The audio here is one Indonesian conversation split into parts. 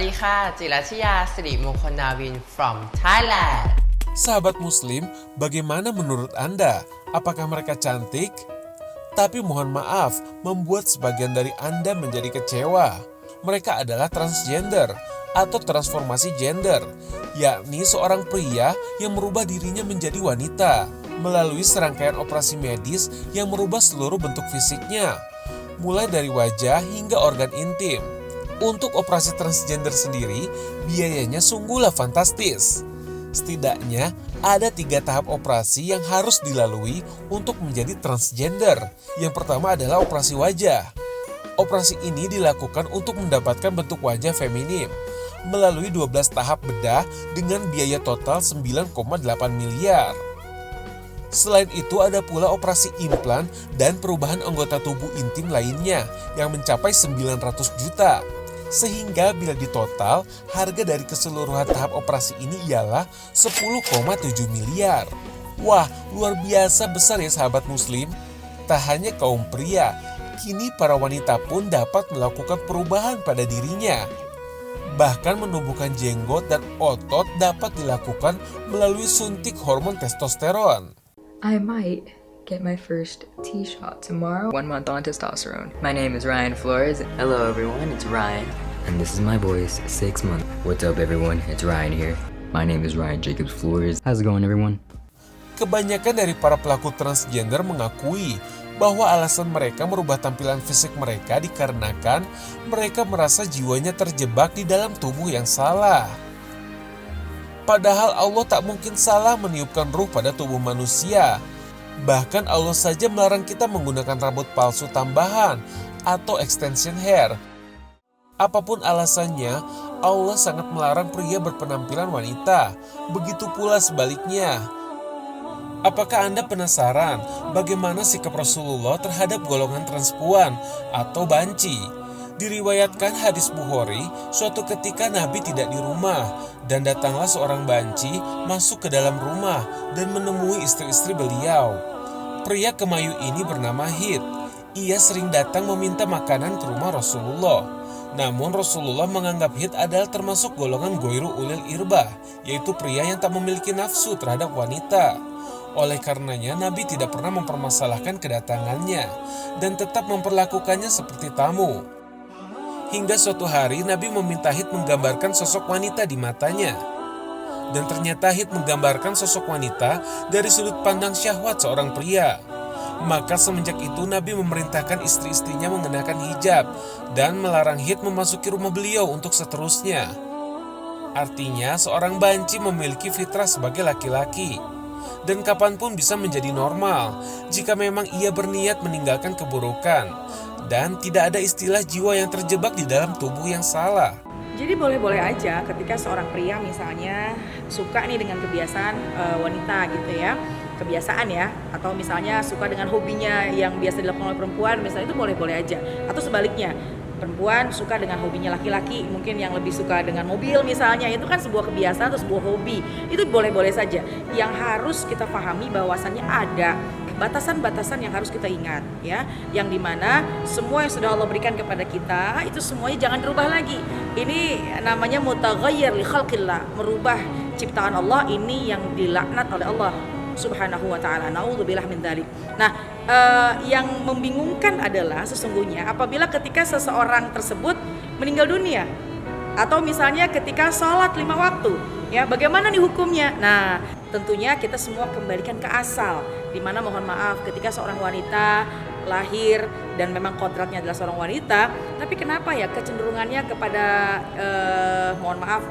ดีค่ะจิรัชยาสิริมงคลนาวิน from Thailand. Sahabat Muslim, bagaimana menurut Anda? Apakah mereka cantik? Tapi mohon maaf, membuat sebagian dari Anda menjadi kecewa. Mereka adalah transgender atau transformasi gender, yakni seorang pria yang merubah dirinya menjadi wanita melalui serangkaian operasi medis yang merubah seluruh bentuk fisiknya, mulai dari wajah hingga organ intim. Untuk operasi transgender sendiri, biayanya sungguhlah fantastis. Setidaknya ada 3 tahap operasi yang harus dilalui untuk menjadi transgender. Yang pertama adalah operasi wajah. Operasi ini dilakukan untuk mendapatkan bentuk wajah feminim melalui 12 tahap bedah dengan biaya total 9,8 miliar. Selain itu ada pula operasi implan dan perubahan anggota tubuh intim lainnya yang mencapai 900 juta. Sehingga bila ditotal, harga dari keseluruhan tahap operasi ini ialah 10,7 miliar. Wah, luar biasa besar ya sahabat muslim. Tak hanya kaum pria, kini para wanita pun dapat melakukan perubahan pada dirinya. Bahkan menumbuhkan jenggot dan otot dapat dilakukan melalui suntik hormon testosteron. I might get my first T-shot tomorrow. 1 month on testosterone. My name is Ryan Flores. Hello everyone, it's Ryan. And this is my boys, 6 months. What's up everyone, it's Ryan here. My name is Ryan Jacobs Flores. How's it going everyone? Kebanyakan dari para pelaku transgender mengakui bahwa alasan mereka merubah tampilan fisik mereka dikarenakan mereka merasa jiwanya terjebak di dalam tubuh yang salah. Padahal Allah tak mungkin salah meniupkan ruh pada tubuh manusia. Bahkan Allah saja melarang kita menggunakan rambut palsu tambahan atau extension hair. Apapun alasannya, Allah sangat melarang pria berpenampilan wanita. Begitu pula sebaliknya. Apakah Anda penasaran bagaimana sikap Rasulullah terhadap golongan transpuan atau banci? Diriwayatkan hadis Bukhari, suatu ketika Nabi tidak di rumah dan datanglah seorang banci masuk ke dalam rumah dan menemui istri-istri beliau. Pria kemayu ini bernama Hid. Ia sering datang meminta makanan ke rumah Rasulullah. Namun Rasulullah menganggap Hid adalah termasuk golongan Goiru Ulil Irbah, yaitu pria yang tak memiliki nafsu terhadap wanita. Oleh karenanya Nabi tidak pernah mempermasalahkan kedatangannya dan tetap memperlakukannya seperti tamu. Hingga suatu hari Nabi meminta Hid menggambarkan sosok wanita di matanya. Dan ternyata Hid menggambarkan sosok wanita dari sudut pandang syahwat seorang pria. Maka semenjak itu Nabi memerintahkan istri-istrinya mengenakan hijab dan melarang Hid memasuki rumah beliau untuk seterusnya. Artinya seorang banci memiliki fitrah sebagai laki-laki. Dan kapanpun bisa menjadi normal jika memang ia berniat meninggalkan keburukan. Dan tidak ada istilah jiwa yang terjebak di dalam tubuh yang salah. Jadi boleh-boleh aja ketika seorang pria misalnya suka nih dengan kebiasaan wanita gitu ya. Kebiasaan ya, atau misalnya suka dengan hobinya yang biasa dilakukan oleh perempuan, misalnya itu boleh-boleh aja. Atau sebaliknya, perempuan suka dengan hobinya laki-laki, mungkin yang lebih suka dengan mobil misalnya, itu kan sebuah kebiasaan atau sebuah hobi. Itu boleh-boleh saja. Yang harus kita pahami bahwasannya ada batasan-batasan yang harus kita ingat ya, yang dimana semua yang sudah Allah berikan kepada kita itu semuanya jangan dirubah lagi. Ini namanya mutaghayyir li khalqillah, merubah ciptaan Allah ini yang dilaknat oleh Allah Subhanahu wa ta'ala. Na'udzubillah min dzalik. Nah, yang membingungkan adalah sesungguhnya apabila ketika seseorang tersebut meninggal dunia atau misalnya ketika sholat 5 waktu, ya bagaimana nih hukumnya? Nah, tentunya kita semua kembalikan ke asal, di mana mohon maaf ketika seorang wanita lahir dan memang kodratnya adalah seorang wanita, tapi kenapa ya kecenderungannya kepada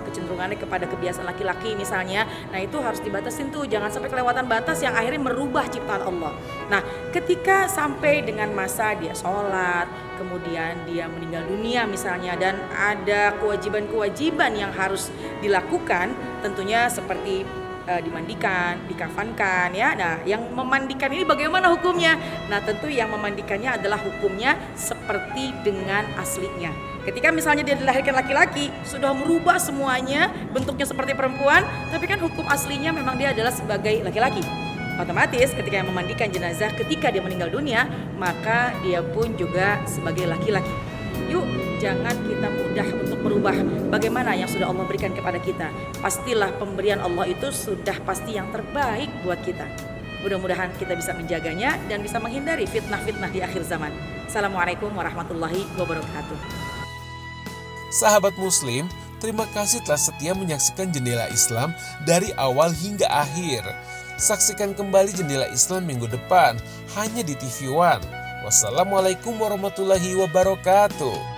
kecenderungannya kepada kebiasaan laki-laki misalnya. Nah, itu harus dibatasin tuh, jangan sampai kelewatan batas yang akhirnya merubah ciptaan Allah. Nah, ketika sampai dengan masa dia sholat, kemudian dia meninggal dunia misalnya, dan ada kewajiban-kewajiban yang harus dilakukan, tentunya seperti dimandikan, dikafankan ya. Nah, yang memandikan ini bagaimana hukumnya? Nah, tentu yang memandikannya adalah hukumnya seperti dengan aslinya. Ketika misalnya dia dilahirkan laki-laki, sudah merubah semuanya, bentuknya seperti perempuan, tapi kan hukum aslinya memang dia adalah sebagai laki-laki. Otomatis ketika yang memandikan jenazah ketika dia meninggal dunia, maka dia pun juga sebagai laki-laki. Yuk, jangan kita mudah untuk merubah merubah bagaimana yang sudah Allah berikan kepada kita. Pastilah pemberian Allah itu sudah pasti yang terbaik buat kita. Mudah-mudahan kita bisa menjaganya dan bisa menghindari fitnah-fitnah di akhir zaman. Assalamualaikum warahmatullahi wabarakatuh. Sahabat Muslim, terima kasih telah setia menyaksikan Jendela Islam dari awal hingga akhir. Saksikan kembali Jendela Islam minggu depan hanya di TV One. Wassalamualaikum warahmatullahi wabarakatuh.